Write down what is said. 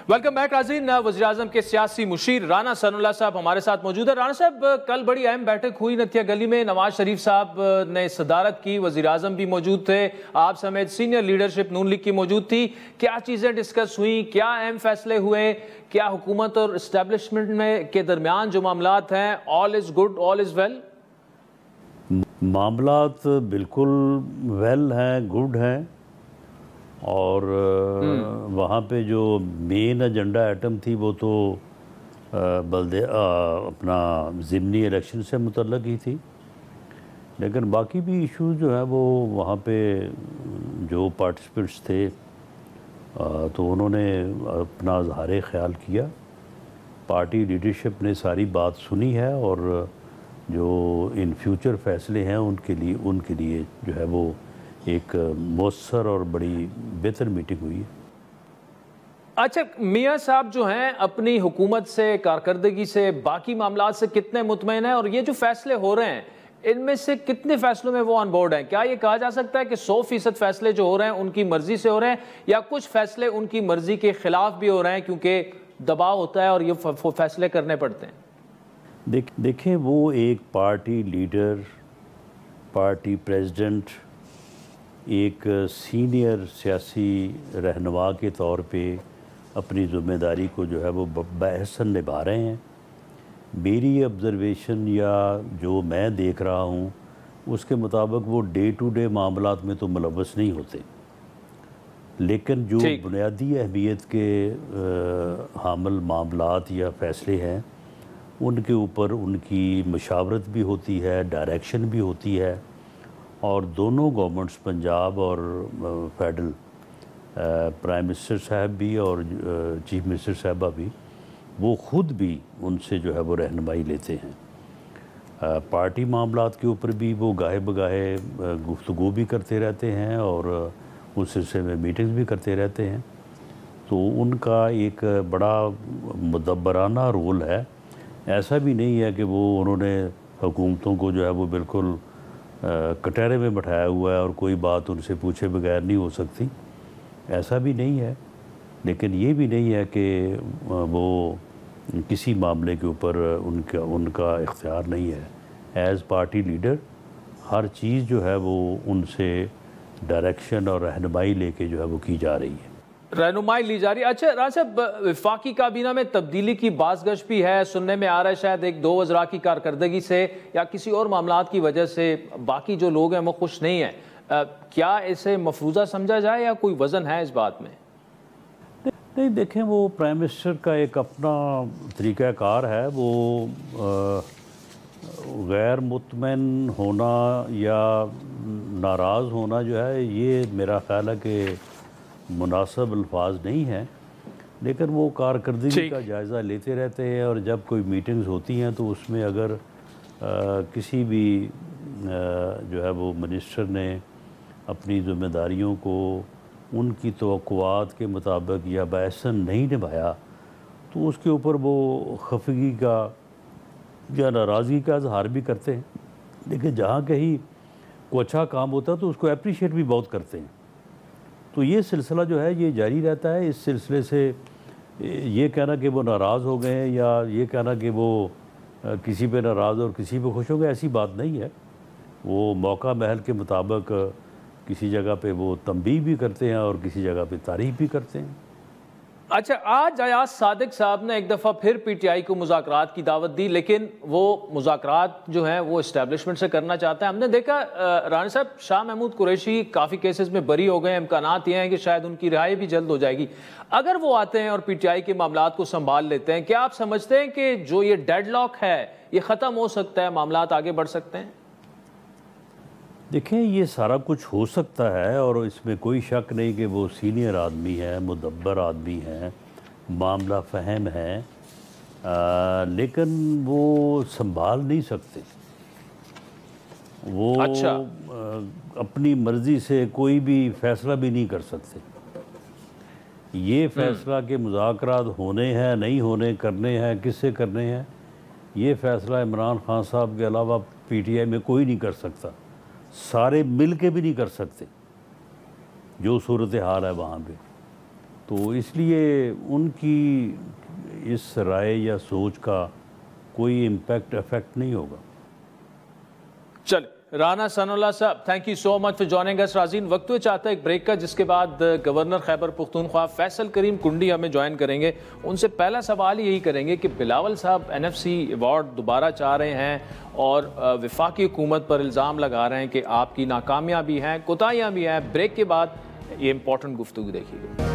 Welcome back ناظرین. وزیراعظم کے سیاسی مشیر رانا ثناءاللہ صاحب ہمارے ساتھ موجود ہے. رانا صاحب، کل بڑی اہم بیٹھک ہوئی نتھیا گلی میں. نواز شریف صاحب نے صدارت کی، وزیراعظم بھی موجود تھے، آپ سمیت سینئر لیڈرشپ نون لیگ کی موجود تھی. کیا چیزیں ڈسکس ہوئیں، کیا اہم فیصلے ہوئے، کیا حکومت اور اسٹیبلشمنٹ میں کے درمیان جو معاملات ہیں آل is good, all is well? معاملات بالکل ویل ہیں، گڈ ہیں، اور وہاں پہ جو مین ایجنڈا ایٹم تھی وہ تو اپنا ضمنی الیکشن سے متعلق ہی تھی، لیکن باقی بھی ایشوز جو ہیں وہ وہاں پہ جو پارٹیسپینٹس تھے تو انہوں نے اپنا اظہار خیال کیا. پارٹی لیڈرشپ نے ساری بات سنی ہے اور جو ان فیوچر فیصلے ہیں ان کے لیے جو ہے وہ ایک مؤثر اور بڑی بہتر میٹنگ ہوئی ہے. اچھا، میاں صاحب جو ہیں اپنی حکومت سے، کارکردگی سے، باقی معاملات سے کتنے مطمئن ہیں، اور یہ جو فیصلے ہو رہے ہیں ان میں سے کتنے فیصلوں میں وہ آن بورڈ ہیں؟ کیا یہ کہا جا سکتا ہے کہ 100% فیصلے جو ہو رہے ہیں ان کی مرضی سے ہو رہے ہیں، یا کچھ فیصلے ان کی مرضی کے خلاف بھی ہو رہے ہیں کیونکہ دباؤ ہوتا ہے اور یہ فیصلے کرنے پڑتے ہیں؟ دیکھیں، وہ ایک پارٹی لیڈر، پارٹی پریزیڈنٹ، ایک سینئر سیاسی رہنما کے طور پہ اپنی ذمہ داری کو جو ہے وہ بحسن نبھا رہے ہیں. میری آبزرویشن یا جو میں دیکھ رہا ہوں اس کے مطابق وہ ڈے ٹو ڈے معاملات میں تو ملوث نہیں ہوتے، لیکن جو بنیادی اہمیت کے حامل معاملات یا فیصلے ہیں ان کے اوپر ان کی مشاورت بھی ہوتی ہے، ڈائریکشن بھی ہوتی ہے، اور دونوں گورنمنٹس، پنجاب اور فیڈرل، پرائم منسٹر صاحب بھی اور چیف منسٹر صاحبہ بھی، وہ خود بھی ان سے جو ہے وہ رہنمائی لیتے ہیں. پارٹی معاملات کے اوپر بھی وہ گاہے بگاہے گفتگو بھی کرتے رہتے ہیں اور اس سلسلے میں میٹنگز بھی کرتے رہتے ہیں. تو ان کا ایک بڑا مدبرانہ رول ہے. ایسا بھی نہیں ہے کہ انہوں نے حکومتوں کو جو ہے وہ بالکل کٹہرے میں بٹھایا ہوا ہے اور کوئی بات ان سے پوچھے بغیر نہیں ہو سکتی، ایسا بھی نہیں ہے. لیکن یہ بھی نہیں ہے کہ وہ کسی معاملے کے اوپر ان کا اختیار نہیں ہے. ایز پارٹی لیڈر ہر چیز جو ہے وہ ان سے ڈائریکشن اور رہنمائی لے کے جو ہے وہ کی جا رہی ہے، رہنمائی لی جا رہی ہے. اچھا رانا صاحب، وفاقی کابینہ میں تبدیلی کی باز گشت بھی ہے، سننے میں آ رہا ہے شاید ایک دو وزراء کی کارکردگی سے یا کسی اور معاملات کی وجہ سے باقی جو لوگ ہیں وہ خوش نہیں ہیں. کیا اسے مفروضہ سمجھا جائے یا کوئی وزن ہے اس بات میں؟ نہیں، دیکھیں، وہ پرائم منسٹر کا ایک اپنا طریقہ کار ہے. وہ غیر مطمئن ہونا یا ناراض ہونا جو ہے یہ میرا خیال ہے کہ مناسب الفاظ نہیں ہیں، لیکن وہ کارکردگی کا جائزہ لیتے رہتے ہیں. اور جب کوئی میٹنگز ہوتی ہیں تو اس میں اگر کسی بھی جو ہے وہ منسٹر نے اپنی ذمہ داریوں کو ان کی توقعات کے مطابق یا بحثن نہیں نبھایا تو اس کے اوپر وہ خفگی کا یا ناراضگی کا اظہار بھی کرتے ہیں. لیکن جہاں کہیں کوئی اچھا کام ہوتا ہے تو اس کو اپریشیٹ بھی بہت کرتے ہیں. تو یہ سلسلہ جو ہے یہ جاری رہتا ہے. اس سلسلے سے یہ کہنا کہ وہ ناراض ہو گئے ہیں یا یہ کہنا کہ وہ کسی پہ ناراض اور کسی پہ خوش ہو گئے، ایسی بات نہیں ہے. وہ موقع محل کے مطابق کسی جگہ پہ وہ تنبیہ بھی کرتے ہیں اور کسی جگہ پہ تعریف بھی کرتے ہیں. اچھا، آج ایاز صادق صاحب نے ایک دفعہ پھر پی ٹی آئی کو مذاکرات کی دعوت دی، لیکن وہ مذاکرات جو ہیں وہ اسٹیبلشمنٹ سے کرنا چاہتا ہے. ہم نے دیکھا رانا صاحب، شاہ محمود قریشی کافی کیسز میں بری ہو گئے ہیں، امکانات یہ ہیں کہ شاید ان کی رہائی بھی جلد ہو جائے گی. اگر وہ آتے ہیں اور پی ٹی آئی کے معاملات کو سنبھال لیتے ہیں، کیا آپ سمجھتے ہیں کہ جو یہ ڈیڈ لاک ہے یہ ختم ہو سکتا ہے، معاملات آگے بڑھ سکتے ہیں؟ دیکھیں، یہ سارا کچھ ہو سکتا ہے اور اس میں کوئی شک نہیں کہ وہ سینئر آدمی ہیں، مدبر آدمی ہیں، معاملہ فہم ہیں، لیکن وہ سنبھال نہیں سکتے. وہ اپنی مرضی سے کوئی بھی فیصلہ بھی نہیں کر سکتے. یہ فیصلہ کہ مذاکرات ہونے ہیں، نہیں ہونے، کرنے ہیں، کس سے کرنے ہیں، یہ فیصلہ عمران خان صاحب کے علاوہ پی ٹی آئی میں کوئی نہیں کر سکتا. سارے مل کے بھی نہیں کر سکتے جو صورتحال ہے وہاں پہ. تو اس لیے ان کی اس رائے یا سوچ کا کوئی امپیکٹ افیکٹ نہیں ہوگا. چلیں رانا ثناء اللہ صاحب thank you so much for joining us. رازین وقت ہوئے چاہتا ہے ایک بریک کا، جس کے بعد گورنر خیبر پختونخوا فیصل کریم کنڈی ہمیں جوائن کریں گے. ان سے پہلا سوال یہی کریں گے کہ بلاول صاحب NFC ایوارڈ دوبارہ چاہ رہے ہیں اور وفاقی حکومت پر الزام لگا رہے ہیں کہ آپ کی ناکامیاں بھی ہیں، کوتاہیاں بھی ہیں. بریک کے بعد یہ امپورٹنٹ گفتگو دیکھیے گا.